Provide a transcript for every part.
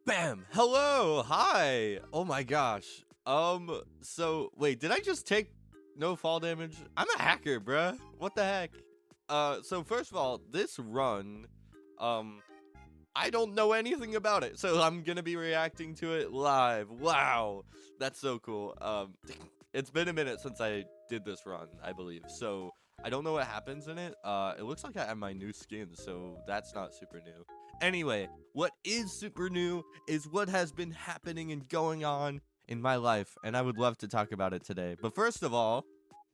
Bam! Hello! Hi! Oh my gosh. So wait, did I just take no fall damage? I'm a hacker, bruh. What the heck? So first of all, this run, um, I don't know anything about it, so I'm gonna be reacting to it live. Wow, that's so cool. It's been a minute since I did this run, I believe, so I don't know what happens in it. It looks like I have my new skin, so that's not super new. Anyway, what is super new is what has been happening and going on in my life, and I would love to talk about it today. But first of all,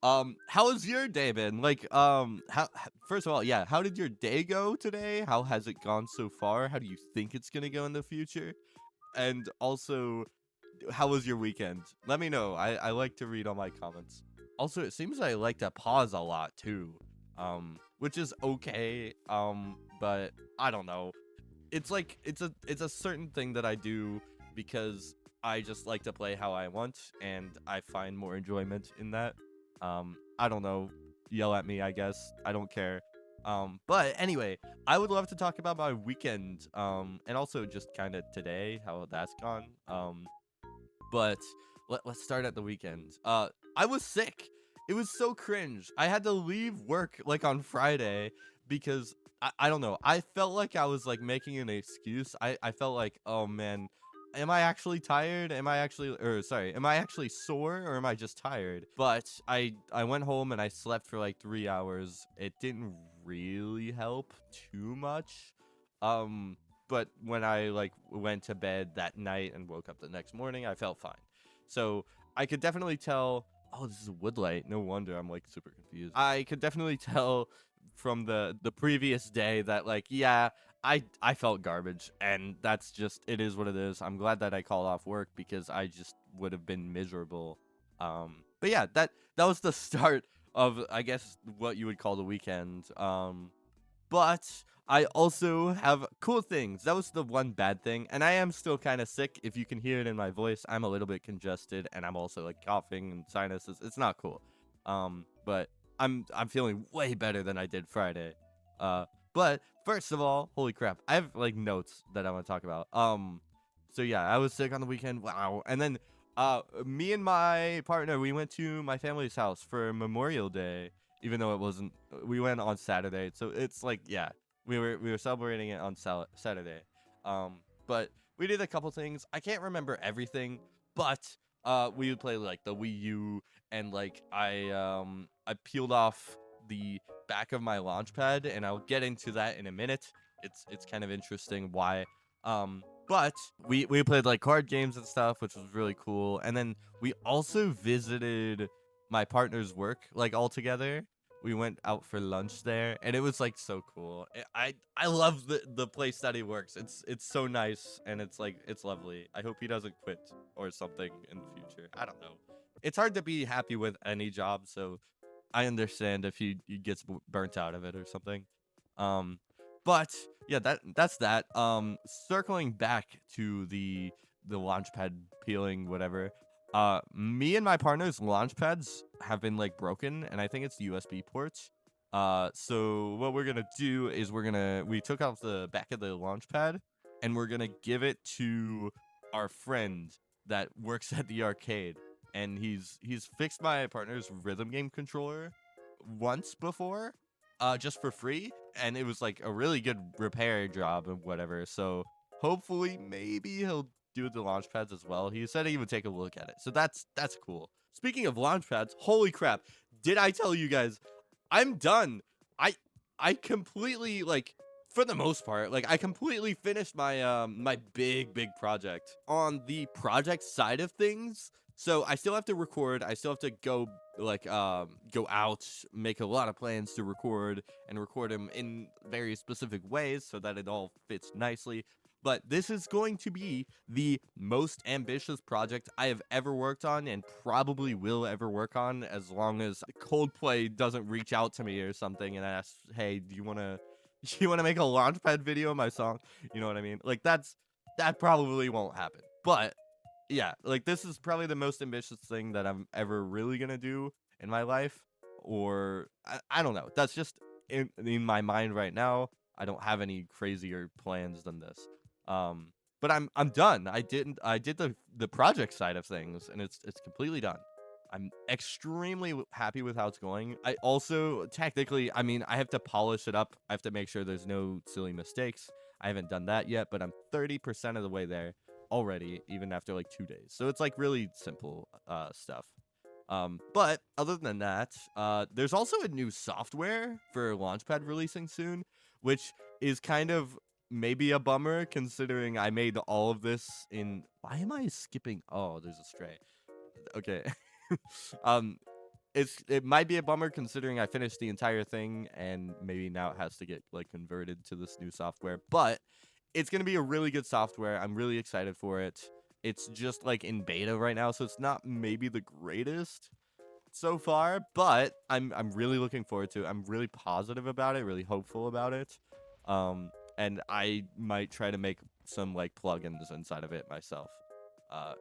how has your day been? First of all, yeah, how did your day go today? How has it gone so far? How do you think it's gonna go in the future? And also, how was your weekend? Let me know. I like to read all my comments. Also, it seems I like to pause a lot too, which is okay. But I don't know. It's like it's a certain thing that I do because I just like to play how I want, and I find more enjoyment in that. I don't know. Yell at me, I guess. I don't care. But anyway, I would love to talk about my weekend. And also just kind of today, how that's gone. But let's start at the weekend. I was sick. It was so cringe. I had to leave work like on Friday because I don't know. I felt like I was like making an excuse. I felt like, oh man, am I actually tired? Am I actually sore or am I just tired? But I went home and I slept for like 3 hours. It didn't really help too much. Um, but when I like went to bed that night and woke up the next morning, I felt fine. So I could definitely tell. Oh, this is woodlight. No wonder I'm like super confused. I could definitely tell from the previous day that like yeah, I felt garbage, and that's just it is what it is. I'm glad that I called off work because I just would have been miserable. But yeah, that was the start of I guess what you would call the weekend. But I also have cool things. That was the one bad thing, and I am still kind of sick. If you can hear it in my voice, I'm a little bit congested, and I'm also like coughing and sinuses. It's not cool. But I'm feeling way better than I did Friday. Uh, but first of all, holy crap, I have like notes that I want to talk about. So yeah, I was sick on the weekend. Wow, and then me and my partner we went to my family's house for Memorial Day, even though it wasn't. We went on Saturday, so it's like yeah, we were celebrating it on Saturday. But we did a couple things. I can't remember everything, but we would play like the Wii U, and like I peeled off the back of my launch pad, and I'll get into that in a minute. It's kind of interesting why. But we played like card games and stuff, which was really cool. And then we also visited my partner's work like all together. We went out for lunch there, and it was like so cool. I love the place that he works. It's so nice, and it's like it's lovely. I hope he doesn't quit or something in the future. I don't know. It's hard to be happy with any job, so I understand if he gets burnt out of it or something. Um, but yeah, that's that. Circling back to the launchpad peeling, whatever. Me and my partner's launch pads have been like broken, and I think it's the USB ports. So what we're gonna do is we took off the back of the launch pad, and we're gonna give it to our friend that works at the arcade, and he's fixed my partner's rhythm game controller once before, just for free, and it was like a really good repair job and whatever. So hopefully, maybe he'll do the launch pads as well. He said he would take a look at it, so that's cool. Speaking of launch pads, holy crap! Did I tell you guys? I'm done. I I completely like for the most part, like I completely finished my big project. On the project side of things, so I still have to record. I still have to go out, make a lot of plans to record and record them in very specific ways so that it all fits nicely. But this is going to be the most ambitious project I have ever worked on and probably will ever work on, as long as Coldplay doesn't reach out to me or something and ask, "Hey, do you want to you want to make a launchpad video of my song?" You know what I mean? Like that probably won't happen. But yeah, like this is probably the most ambitious thing that I'm ever really gonna do in my life. Or I don't know. That's just in my mind right now. I don't have any crazier plans than this. Um, but I'm done. I did the project side of things, and it's completely done. I'm extremely happy with how it's going. I also technically, I mean, I have to polish it up. I have to make sure there's no silly mistakes. I haven't done that yet, but I'm 30% of the way there already, even after like 2 days. So it's like really simple stuff. But other than that, there's also a new software for Launchpad releasing soon, which is kind of maybe a bummer considering I made all of this in. Why am I skipping? Oh, there's a stray. Okay. um, it might be a bummer considering I finished the entire thing and maybe now it has to get like converted to this new software, but it's going to be a really good software. I'm really excited for it. It's just like in beta right now, so it's not maybe the greatest so far, but I'm really looking forward to it. I'm really positive about it, really hopeful about it. And I might try to make some like plugins inside of it myself.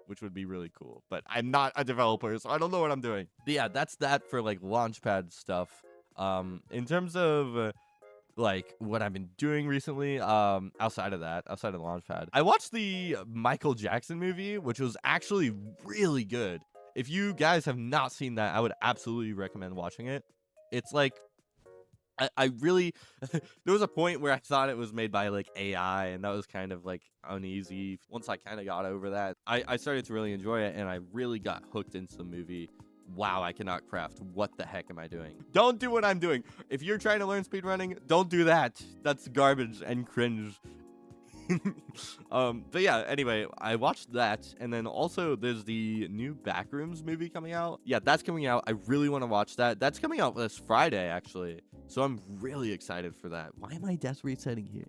Which would be really cool. But I'm not a developer, so I don't know what I'm doing. But yeah, that's that for like Launchpad stuff. In terms of like what I've been doing recently, outside of that, outside of Launchpad, I watched the Michael Jackson movie, which was actually really good. If you guys have not seen that, I would absolutely recommend watching it. It's like I really there was a point where I thought it was made by like AI, and that was kind of like uneasy. Once I kind of got over that, I started to really enjoy it, and I really got hooked into the movie. Wow, I cannot craft. What the heck am I doing? Don't do what I'm doing. If you're trying to learn speedrunning, don't do that. That's garbage and cringe. But yeah, anyway, I watched that, and then also there's the new Backrooms movie coming out. Yeah, that's coming out. I really want to watch that. That's coming out this Friday, actually. So I'm really excited for that. Why am I desk resetting here?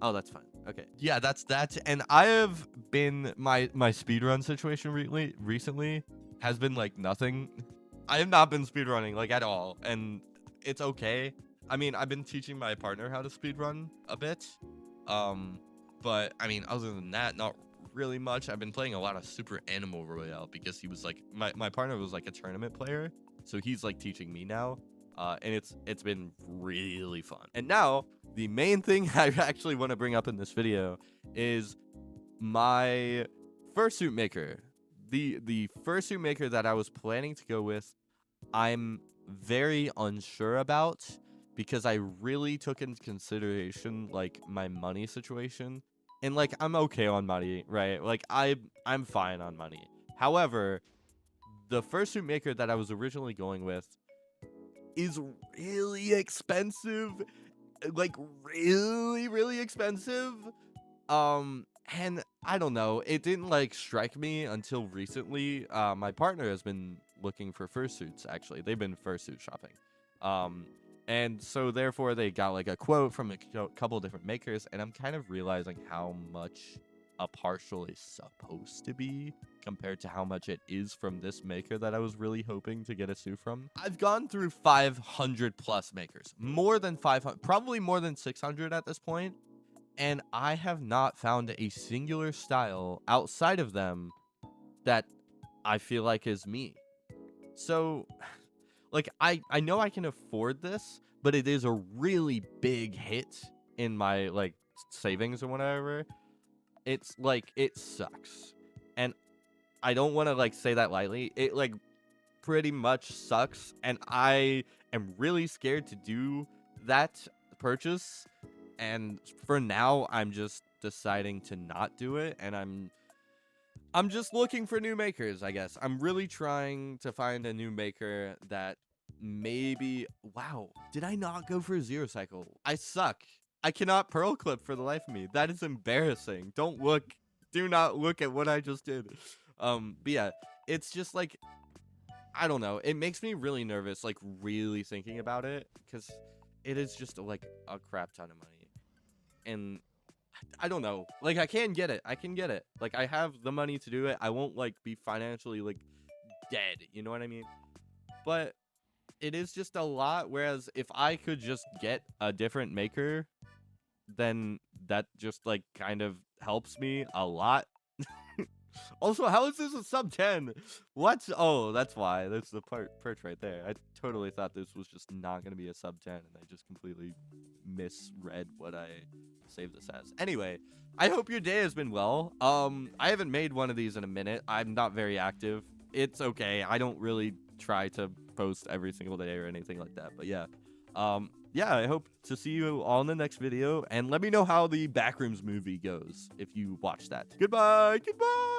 Oh, that's fine. Okay. Yeah, that's that. And I have been my speedrun situation recently has been like nothing. I have not been speedrunning like at all, and it's okay. I mean, I've been teaching my partner how to speedrun a bit. Um, but I mean, other than that, not really much. I've been playing a lot of Super Animal Royale because he was like my partner was like a tournament player, so he's like teaching me now. And it's been really fun. And now the main thing I actually want to bring up in this video is my fursuit maker. The fursuit maker that I was planning to go with, I'm very unsure about because I really took into consideration like my money situation. And like I'm okay on money, right? Like I'm fine on money. However, the fursuit maker that I was originally going with is really expensive, like really expensive. And I don't know, it didn't like strike me until recently. My partner has been looking for fursuits. Actually, they've been fursuit shopping. um and so therefore they got like a quote from a couple different makers, and I'm kind of realizing how much a partial is supposed to be compared to how much it is from this maker that I was really hoping to get a suit from. I've gone through 500 plus makers, more than 500, probably more than 600 at this point, and I have not found a singular style outside of them that I feel like is me. So, like, I know I can afford this, but it is a really big hit in my like savings or whatever. It's like it sucks. And I don't want to like say that lightly. It like pretty much sucks, and I am really scared to do that purchase. And for now, I'm just deciding to not do it, and I'm just looking for new makers, I guess. I'm really trying to find a new maker that maybe. Wow, did I not go for a zero cycle? I suck. I cannot pearl clip for the life of me. That is embarrassing. Don't look. Do not look at what I just did. But yeah, it's just like I don't know. It makes me really nervous, like really thinking about it, because it is just like a crap ton of money, and I don't know. Like I can get it. I can get it. Like I have the money to do it. I won't like be financially like dead. You know what I mean? But it is just a lot. Whereas if I could just get a different maker, then that just like kind of helps me a lot. Also, how is this a sub 10? What? Oh, that's why. That's the perch right there. I totally thought this was just not going to be a sub 10, and I just completely misread what I save this as. Anyway, I hope your day has been well. I haven't made one of these in a minute. I'm not very active. It's okay. I don't really try to post every single day or anything like that. But yeah. Yeah, I hope to see you all in the next video, and let me know how the Backrooms movie goes if you watch that. Goodbye. Goodbye.